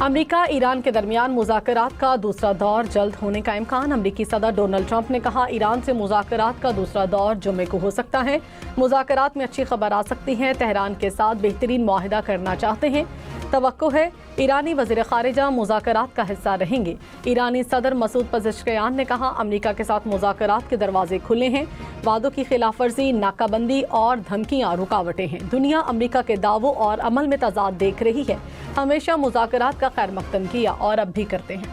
America Iran के दरमियान मुज़ाकरात का दूसरा दौर जल्द होने का इम्कान। अमेरिकी सदर डोनाल्ड ट्रंप ने कहा, ईरान से मुज़ाकरात का दूसरा दौर जुम्मे को हो सकता है। मुज़ाकरात में अच्छी खबर आ सकती है। तेहरान के साथ बेहतरीन मुआहिदा करना चाहते हैं। तवक्को है ईरानी वज़ीर ख़ारिजा मुज़ाकरात का हिस्सा रहेंगे। ईरानी सदर मसूद पज़ेश्कियान ने कहा, अमेरिका के साथ मुज़ाकरात के दरवाजे खुले हैं। वादों की खिलाफवर्जी, नाकाबंदी और धमकियाँ रुकावटें हैं। दुनिया अमेरिका के दावों और अमल में तज़ाद देख रही है। हमेशा मुज़ाकरात का खैर मक़दम किया और अब भी करते हैं।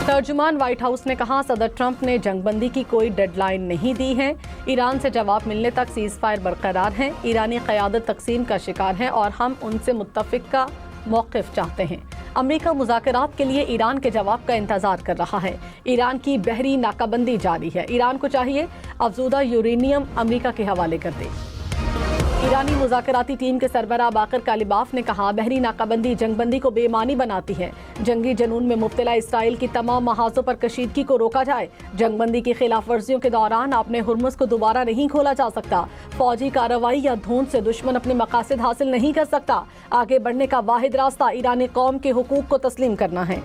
तर्जुमान व्हाइट हाउस ने कहा, सदर ट्रंप ने जंगबंदी की कोई डेडलाइन नहीं दी है। ईरान से जवाब मिलने तक सीज़ फायर बरकरार है। ईरानी क़यादत तक़सीम का शिकार है और हम उनसे मुत्तफ़िक़ का मौक़िफ़ चाहते हैं। अमेरिका मुज़ाकरात के लिए ईरान के जवाब का इंतज़ार कर रहा है। ईरान की बहरी नाकाबंदी जारी है। ईरान को चाहिए अफज़ूदा यूरेनियम अमेरिका के हवाले कर दे। ईरानी मुज़ाकराती टीम के सरबराह बाकर कालिबाफ ने कहा, बहरी नाकाबंदी जंगबंदी को बेमानी बनाती है। जंगी जनून में मुब्तला इसराइल की तमाम महाजों पर कशीदगी को रोका जाए। जंगबंदी की खिलाफ वर्जियों के दौरान अपने हुर्मुज़ को दोबारा नहीं खोला जा सकता। फौजी कार्रवाई या धूंध से दुश्मन अपने मकासद हासिल नहीं कर सकता। आगे बढ़ने का वाहिद रास्ता ईरानी कौम के हुकूक को तस्लीम करना है।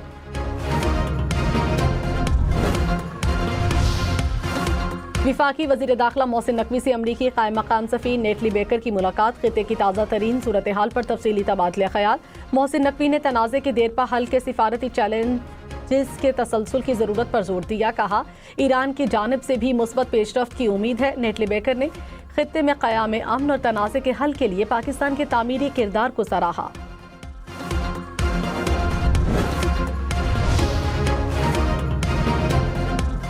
विफाकी वज़ीर दाखिला मोहसिन नकवी से अमरीकी क़ायम मकाम सफ़ीर नेटली बेकर की मुलाकात। ख़ित्ते की ताज़ा तरीन सूरत हाल पर तफसीली तबादला ख़याल। मोहसिन नकवी ने तनाज़े के देरपा हल के सिफारती चैलेंजेस के तसलसल की ज़रूरत पर जोर दिया। कहा, ईरान की जानिब से भी मुस्बत पेशरफ्त की उम्मीद है। नेटली बेकर ने ख़ित्ते में क़याम अमन और तनाज़े के हल के लिए पाकिस्तान के तामीरी किरदार को सराहा।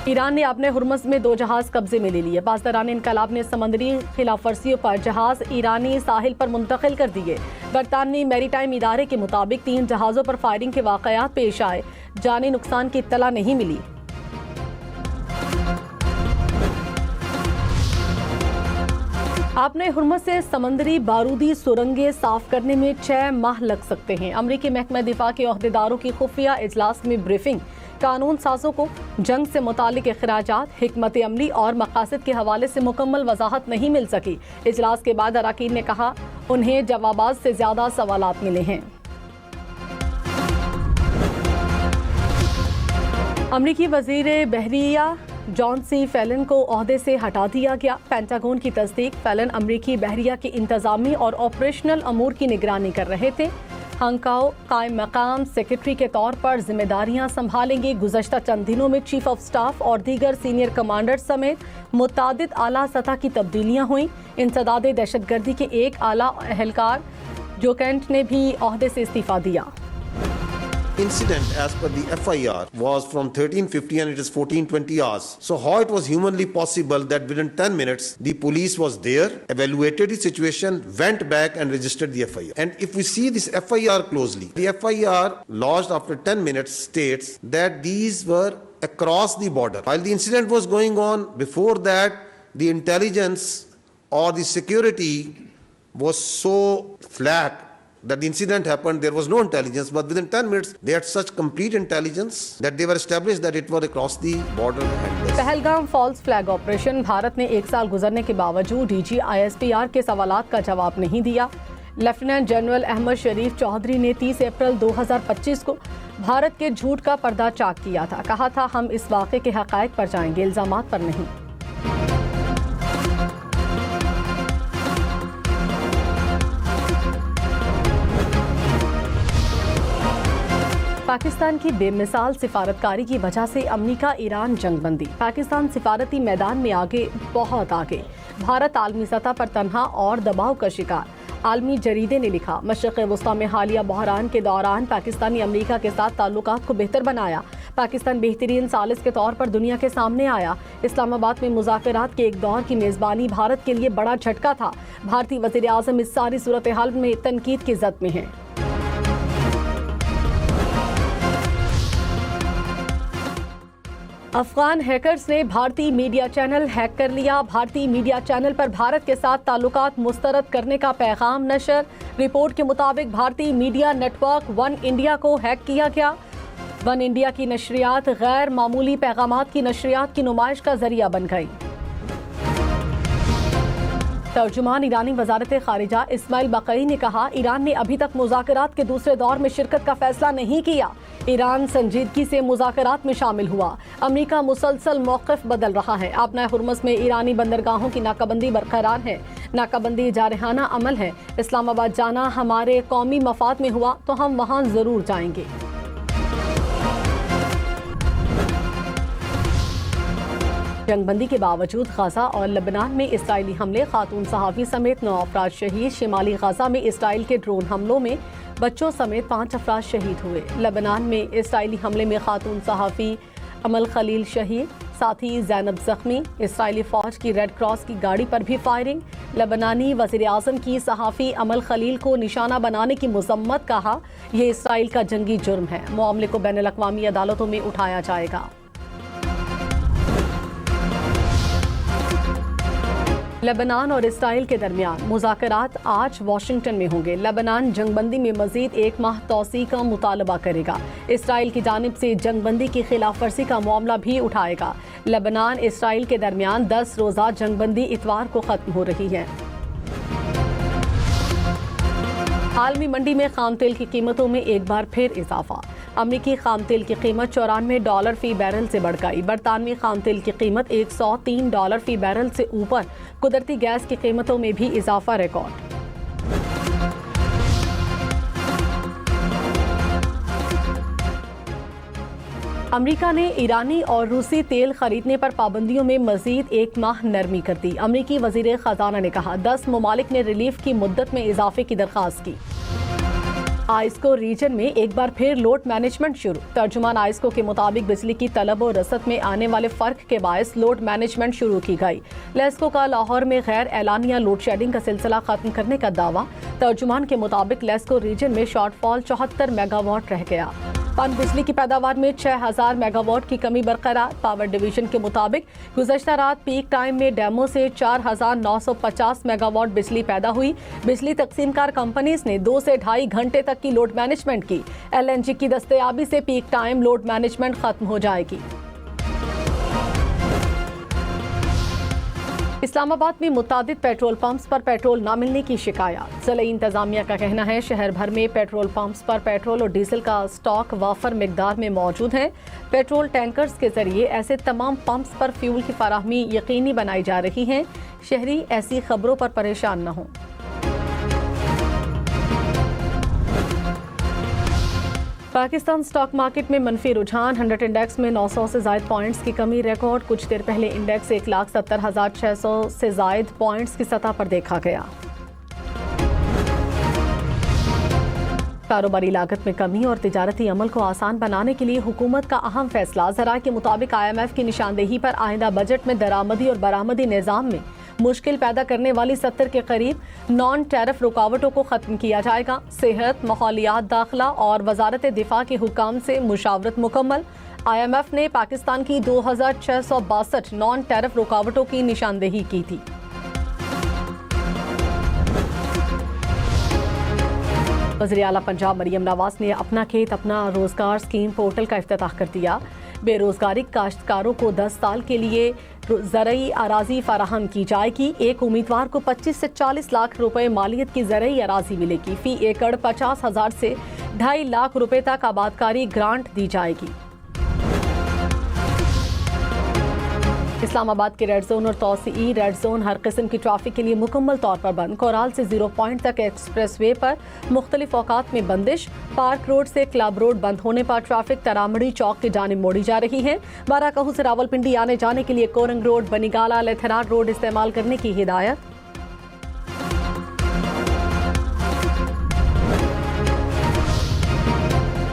ईरान ने अपने हुर्मुज़ में 2 जहाज़ कब्जे में ले लिए। पासदारान इनकलाब ने समंदरी खिलाफवर्जियों पर जहाज़ ईरानी साहिल पर मुंतकिल कर दिए। बरतानवी मैरीटाइम इदारे के मुताबिक 3 जहाज़ों पर फायरिंग के वाक़यात पेश आए। जानी नुकसान की इत्तला नहीं मिली। अपने हुर्मुज़ से समंदरी बारूदी सुरंगें साफ करने में 6 माह लग सकते हैं। अमरीकी महकमा दिफा के ओहदेदारों की खुफिया इजलास में ब्रीफिंग। कानून साजों को जंग से मुतालिक अखराजात, हिकमत अमली और मकासद के हवाले से मुकम्मल वजाहत नहीं मिल सकी। इजलास के बाद अराकीन ने कहा, उन्हें जवाबात से ज़्यादा सवालात मिले हैं। अमरीकी वज़ीर बहरिया जॉन सी फेलन को ओहदे से हटा दिया गया। पेंटागन की तस्दीक, फेलन अमरीकी बहरिया के इंतज़ामी और ऑपरेशनल अमूर की निगरानी कर रहे थे। हंकाओ कायम मकाम सेक्रेटरी के तौर पर जिम्मेदारियां संभालेंगे। गुज़श्ता चंद दिनों में चीफ ऑफ स्टाफ और दीगर सीनियर कमांडर समेत मुतादिद आला सतह की तब्दीलियां हुई। इंसदाद दहशतगर्दी के एक आला एहलकार जो कैंट ने भी ओहदे से इस्तीफा दिया। Incident as per the FIR was from 13:50 and it is 14:20 hours. So how it was humanly possible that within 10 minutes the police was there, evaluated the situation, went back and registered the FIR. And if we see this FIR closely, the FIR lodged after 10 minutes states that these were across the border. While the incident was going on, before that the intelligence or the security was so flat that the incident happened, there was no intelligence, but within 10 minutes they had such complete intelligence that they were established that it was across the border. Pahalgam false flag operation. Bharat ने 1 साल गुजरने के बावजूद DG ISPR के सवालात का जवाब नहीं दिया। लेफ्टिनेंट जनरल अहमद शरीफ चौधरी ने 30 अप्रैल 2025 को भारत के झूठ का पर्दा चाक किया था। कहा था, हम इस वाक़े के हक़ाइक़ पर जाएंगे, इल्ज़ामात पर नहीं। पाकिस्तान की बेमिसाल सिफारतकारी की वजह से अमेरिका ईरान जंगबंदी। पाकिस्तान सिफारती मैदान में आगे, बहुत आगे। भारत आलमी सतह पर तन्हा और दबाव का शिकार। आलमी जरीदे ने लिखा, मशरिक़ वुस्ता में हालिया बहरान के दौरान पाकिस्तानी अमेरिका के साथ ताल्लुकात को बेहतर बनाया। पाकिस्तान बेहतरीन सालिस के तौर पर दुनिया के सामने आया। इस्लामाबाद में मुज़ाकरात के एक दौर की मेज़बानी भारत के लिए बड़ा झटका था। भारतीय वज़ीर आज़म इस सारी सूरत हाल में तनकीद की ज़द में हैं। अफगान हैकर्स ने भारतीय मीडिया चैनल हैक कर लिया। भारतीय मीडिया चैनल पर भारत के साथ ताल्लुकात मुस्तरद करने का पैगाम नशर। रिपोर्ट के मुताबिक भारतीय मीडिया नेटवर्क वन इंडिया को हैक किया गया। वन इंडिया की नशरियात गैर मामूली पैगामात की नशरियात की नुमाइश का जरिया बन गई। तर्जुमान ईरानी वजारत खारिजा इस्माइल बकई ने कहा, ईरान ने अभी तक मुज़ाकरात के दूसरे दौर में शिरकत का फैसला नहीं किया। ईरान संजीदगी से मुज़ाकरात में शामिल हुआ। अमेरिका मुसलसल मौक़िफ़ बदल रहा है। आपना हुर्मुज़ में ईरानी बंदरगाहों की नाकाबंदी बरकरार है। नाकाबंदी जारहाना अमल है। इस्लामाबाद जाना हमारे कौमी मफाद में हुआ तो हम वहाँ ज़रूर जाएंगे। जंगबंदी के बावजूद गजा और लेबनान में इस्राइली हमले, खातून सहाफ़ी समेत 9 अफराद शहीद। शिमाली गजा में इस्राइल के ड्रोन हमलों में बच्चों समेत 5 अफराद शहीद हुए। लेबनान में इस्राइली हमले में खातून सहाफ़ी अमल खलील शहीद, साथ ही ज़ैनब जख्मी। इस्राइली फ़ौज की रेड क्रॉस की गाड़ी पर भी फायरिंग। लेबनानी वज़ीर आज़म की सहाफ़ी अमल खलील को निशाना बनाने की मज़म्मत, कहा यह इस्राइल का जंगी जुर्म है। मामले को बैनुल अक़वामी अदालतों में उठाया जाएगा। लेबनान और इसराइल के दरमियान मुज़ाकरात आज वाशिंगटन में होंगे। लेबनान जंगबंदी में मज़ीद 1 माह तौसी का मुतालबा करेगा। इसराइल की जानिब से जंगबंदी की खिलाफ वर्जी का मामला भी उठाएगा। लेबनान इसराइल के दरमियान 10 रोज़ा जंगबंदी इतवार को ख़त्म हो रही है। आलमी मंडी में खाम तेल की कीमतों में एक बार फिर इजाफा। अमरीकी खाम तेल की कीमत $94 फी बैरल से बढ़ गई। बरतानवी खाम तेल की कीमत $103 फी बैरल से ऊपर। कुदरती गैस की कीमतों में भी इजाफा रिकॉर्ड। अमेरिका ने ईरानी और रूसी तेल खरीदने पर पाबंदियों में मजीद 1 माह नरमी कर दी। अमरीकी वजीर खजाना ने कहा, 10 ममालिक ने रिलीफ की मुद्दत में इजाफे की दरख्वास्त की। आइस्को रीजन में एक बार फिर लोड मैनेजमेंट शुरू। तर्जुमान आइस्को के मुताबिक बिजली की तलब और रसद में आने वाले फर्क के बायस लोड मैनेजमेंट शुरू की गई। लेस्को का लाहौर में गैर एलानिया लोड शेडिंग का सिलसिला खत्म करने का दावा। तर्जुमान के मुताबिक लेस्को रीजन में शॉर्टफॉल 74 मेगावाट रह गया। पन बिजली की पैदावार में 6000 मेगावाट की कमी बरकरार। पावर डिवीजन के मुताबिक गुज़श्ता रात पीक टाइम में डैमों से 4950 मेगावाट बिजली पैदा हुई। बिजली तकसीमकार कंपनीज ने 2 से 2.5 घंटे तक की लोड मैनेजमेंट की। LNG की दस्तयाबी से पीक टाइम लोड मैनेजमेंट खत्म हो जाएगी। इस्लामाबाद में मुतादिद पेट्रोल पंप्स पर पेट्रोल न मिलने की शिकायत। ज़िला इंतज़ामिया का कहना है, शहर भर में पेट्रोल पंप्स पर पेट्रोल और डीजल का स्टॉक वाफर मिकदार में मौजूद है। पेट्रोल टैंकर्स के जरिए ऐसे तमाम पंप्स पर फ्यूल की फराहमी यकीनी बनाई जा रही है। शहरी ऐसी खबरों पर परेशान न हों। पाकिस्तान स्टॉक मार्केट में मनफी रुझान। 100 इंडेक्स में 900 से ज़ायद पॉइंट्स की कमी रिकॉर्ड। कुछ देर पहले इंडेक्स 1,70,600 से ज़ायद पॉइंट्स की सतह पर देखा गया। कारोबारी लागत में कमी और तिजारती अमल को आसान बनाने के लिए हुकूमत का अहम फैसला। ज़राए के मुताबिक IMF की निशानदेही पर आइंदा बजट में दरामदी और बरामदी निज़ाम में मुश्किल पैदा करने वाली 70 के करीब नॉन टैरिफ रुकावटों को खत्म किया जाएगा। सेहत, माहौलियात, दाखिला और वजारत दिफा के हुकाम से मुशावरत मुकम्मल। IMF ने पाकिस्तान की 2662 नॉन टैरिफ रुकावटों की निशानदेही की थी। वज़ीर आला पंजाब मरियम नवाज ने अपना खेत अपना रोजगार स्कीम पोर्टल का इफ्तिताह कर दिया। बेरोजगारी काश्तकारों को 10 साल के लिए ज़रई अराजी फराहम की जाएगी। एक उम्मीदवार को 25 से 40 लाख रुपए मालियत की ज़रई अराजी मिलेगी। फी एकड़ 50,000 से 2.5 लाख रुपए तक आबादकारी ग्रांट दी जाएगी। इस्लामाबाद के रेड जोन और तौसीई रेड जोन हर किस्म की ट्रैफिक के लिए मुकम्मल तौर पर बंद। कोराल से 0 पॉइंट तक एक्सप्रेस वे पर मुख्तलिफ औकात में बंदिश। पार्क रोड से क्लब रोड बंद होने पर ट्रैफिक तरामड़ी चौक की जानिब मोड़ी जा रही है। बाराकहू से रावलपिंडी आने जाने के लिए कोरंग रोड, बनीगाला, लेथराड रोड इस्तेमाल करने की हिदायत।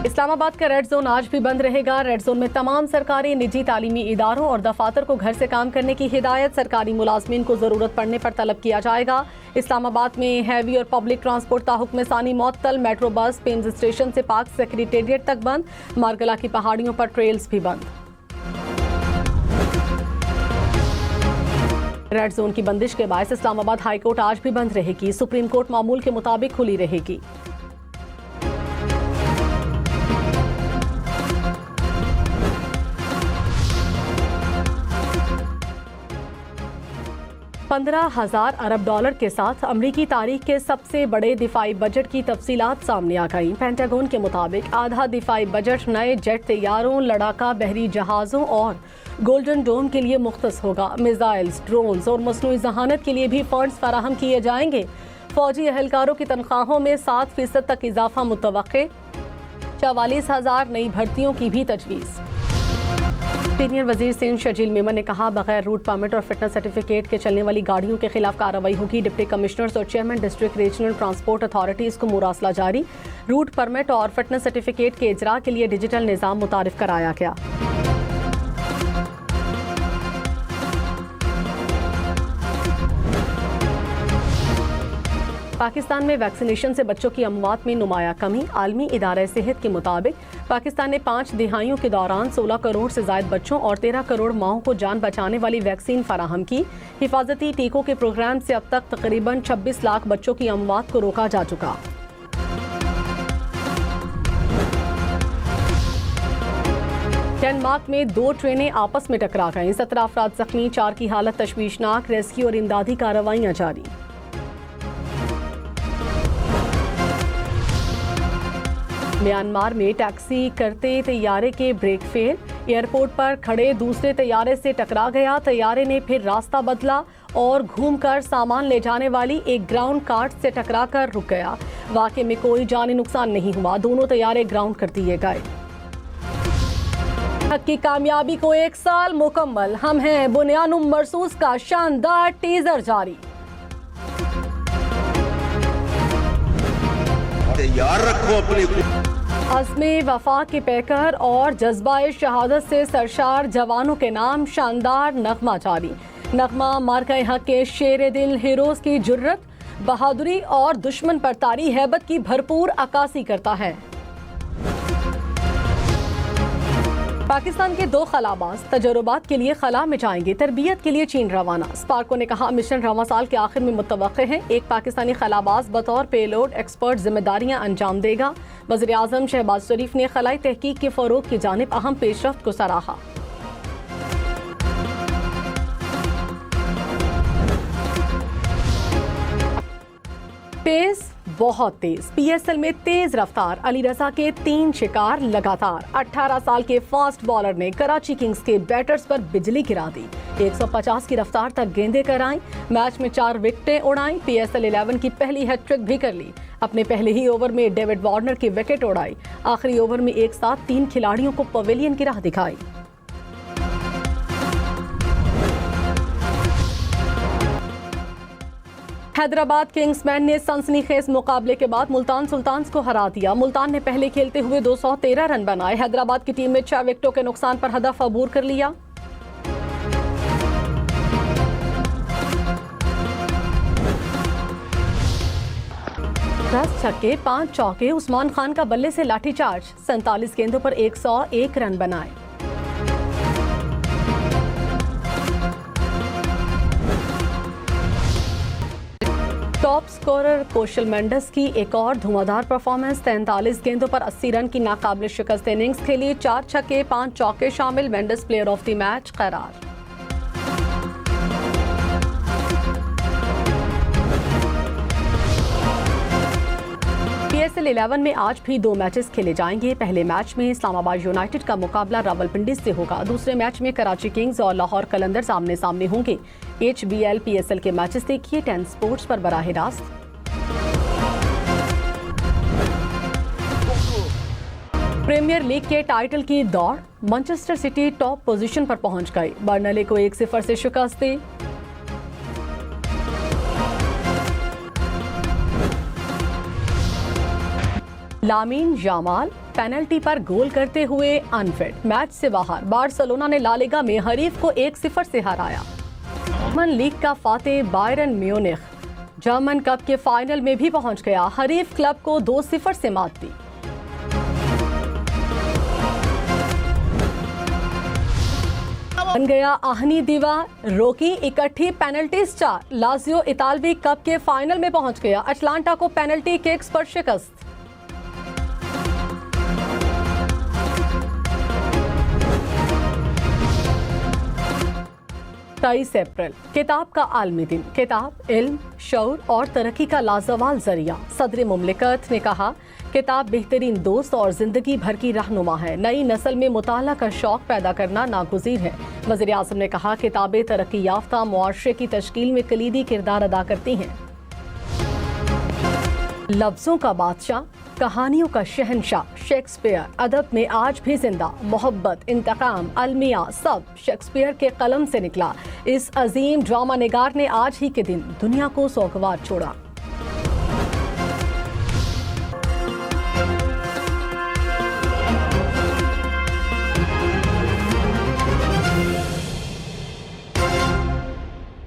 इस्लामाबाद का रेड जोन आज भी बंद रहेगा। रेड जोन में तमाम सरकारी निजी तालीमी इदारों और दफातर को घर से काम करने की हिदायत। सरकारी मुलाजमीन को जरूरत पड़ने पर तलब किया जाएगा। इस्लामाबाद में हैवी और पब्लिक ट्रांसपोर्ट ताहुक्म सानी मअतल। मेट्रो बस पेम्स स्टेशन से पाक सेक्रेटेरिएट तक बंद। मारगला की पहाड़ियों पर ट्रेल्स भी बंद। रेड जोन की बंदिश के बायस इस्लामाबाद हाई कोर्ट आज भी बंद रहेगी। सुप्रीम कोर्ट मामूल के मुताबिक खुली रहेगी। 15,000 अरब डॉलर के साथ अमरीकी तारीख के सबसे बड़े दिफाई बजट की तफसीलात सामने आ गई। पेंटागन के मुताबिक आधा दिफाई बजट नए जेट तैयारों, लड़ाका बहरी जहाज़ों और गोल्डन डोम के लिए मुख्तस होगा। मिसाइल्स, ड्रोन्स और मसनूई जहानत के लिए भी फंड्स फराहम किए जाएंगे। फौजी अहलकारों की तनख्वाहों में 7% तक इजाफा मुतवक्के। 44,000 नई भर्तियों की भी तजवीज़। सीनियर वजीर सिंध शजील मेमन ने कहा, बगैर रूट परमिट और फिटनेस सर्टिफिकेट के चलने वाली गाड़ियों के खिलाफ कार्रवाई होगी। डिप्टी कमिश्नर्स और chairman district regional transport authorities को मुरासला जारी। रूट परमिट और फिटनेस सर्टिफिकेट के इजरा के लिए डिजिटल निज़ाम मुतारिफ कराया गया। पाकिस्तान में वैक्सीनेशन से बच्चों की अमवात में नुमाया कमी। आलमी इदारा सेहत के मुताबिक पाकिस्तान ने 5 दिहाइयों के दौरान 16 करोड़ से ज्यादा बच्चों और 13 करोड़ माओं को जान बचाने वाली वैक्सीन फराहम की। हिफाजती टीकों के प्रोग्राम से अब तक तकरीबन 26 लाख बच्चों की अमवात को रोका जा चुका। डेनमार्क में 2 ट्रेनें आपस में टकरा गईं। 17 अफराद जख्मी, 4 की हालत तशवीशनाक। रेस्क्यू और इमदादी कार्रवाइयां जारी। म्यांमार में टैक्सी करते तैयारे के ब्रेक फेल। एयरपोर्ट पर खड़े दूसरे तैयारे से टकरा गया। तैयारे ने फिर रास्ता बदला और घूमकर सामान ले जाने वाली एक ग्राउंड कार्ट से टकराकर रुक गया। वाकये में कोई जानी नुकसान नहीं हुआ। दोनों तैयारे ग्राउंड कर दिए गए। हक की कामयाबी को 1 साल मुकम्मल। हम हैं बुनियानुम मरसूस का शानदार टीजर जारी। तैयार रखो अपनी अज़्मे वफा के पैकर और जज्बाए शहादत से सरशार जवानों के नाम शानदार नगमा जारी। नगमा मार्का हक के शेर दिल हीरोज की जुर्रत, बहादुरी और दुश्मन पर तारी हैबत की भरपूर अक्कासी करता है। पाकिस्तान के 2 खलाबाज तजर्बात के लिए खला में जाएंगे। तरबियत के लिए चीन रवाना। स्पार्को ने कहा, मिशन रवां साल के आखिर में मुतवक्के है। एक पाकिस्तानी खलाबाज बतौर पेलोड एक्सपर्ट जिम्मेदारियां अंजाम देगा। वज़ीर आज़म शहबाज शरीफ ने खलाई तहकीक के फ़रोग़ की जानिब अहम पेशरफ्त को सराहा। पेस बहुत तेज। PSL में तेज रफ्तार। अली रजा के 3 शिकार लगातार। 18 साल के फास्ट बॉलर ने कराची किंग्स के बैटर्स पर बिजली गिरा दी। 150 की रफ्तार तक गेंदें कराई। मैच में 4 विकेटें उड़ाई। PSL 11 की पहली हैट्रिक भी कर ली। अपने पहले ही ओवर में डेविड वार्नर की विकेट उड़ाई। आखिरी ओवर में एक साथ 3 खिलाड़ियों को पवेलियन की राह दिखाई। हैदराबाद किंग्समैन ने सनसनीखेज मुकाबले के बाद मुल्तान सुल्तान्स को हरा दिया। मुल्तान ने पहले खेलते हुए 213 रन बनाए। हैदराबाद की टीम में 6 विकेटों के नुकसान पर हदफ अबूर कर लिया। दस छक्के 5 चौके। उस्मान खान का बल्ले से लाठीचार्ज। 47 गेंदों पर 101 रन बनाए। टॉप स्कोरर कौशल मेंडिस की एक और धुआंधार परफॉर्मेंस। 43 गेंदों पर 80 रन की नाकाबिल शिकस्त इनिंग्स खेली। 4 छक्के 5 चौके शामिल। Mendis player of the match करार। PSL 11 में आज भी 2 मैचेस खेले जाएंगे। पहले मैच में इस्लामाबाद यूनाइटेड का मुकाबला रावलपिंडी से होगा। दूसरे मैच में कराची किंग्स और लाहौर कलंदर्स आमने सामने होंगे। HBL PSL के मैचेस देखिए 10 स्पोर्ट्स पर बराह रास्त। प्रीमियर लीग के टाइटल की दौड़। मैनचेस्टर सिटी टॉप पोजीशन पर पहुंच गई। बर्नले को 1-0 से शिकस्त दी। लामीन यामाल पेनल्टी पर गोल करते हुए अनफिट। मैच से बाहर। बार्सिलोना ने ला लीगा में हरीफ को 1-0 से हराया। जर्मन लीग का Fateh Byron Munich German cup के फाइनल में भी पहुंच गया। हरीफ क्लब को 2-0 से मात दी। बन गया आहनी दीवार। रोकी इकट्ठी पेनल्टी स्टार। लाजियो इतालवी कप के फाइनल में पहुंच गया। अटलांटा को पेनल्टी किक्स पर शिकस्त। 23 अप्रैल किताब का आलमी दिन। किताब इल्म, शऊर और तरक्की का लाजवाल जरिया। सदर मुमलिकत ने कहा, किताब बेहतरीन दोस्त और जिंदगी भर की रहनुमा है। नई नस्ल में मुताला का शौक पैदा करना नागुज़ीर है। वज़ीर आज़म ने कहा, किताबें तरक्की याफ्ता मुआशरे की तश्कील में कलीदी किरदार अदा करती हैं। लफ्ज़ों का बादशाह, कहानियों का शहंशाह शेक्सपियर अदब में आज भी जिंदा। मोहब्बत, इंतकाम, अलमिया सब शेक्सपियर के कलम से निकला। इस अजीम ड्रामा निगार ने आज ही के दिन दुनिया को सोगवार छोड़ा।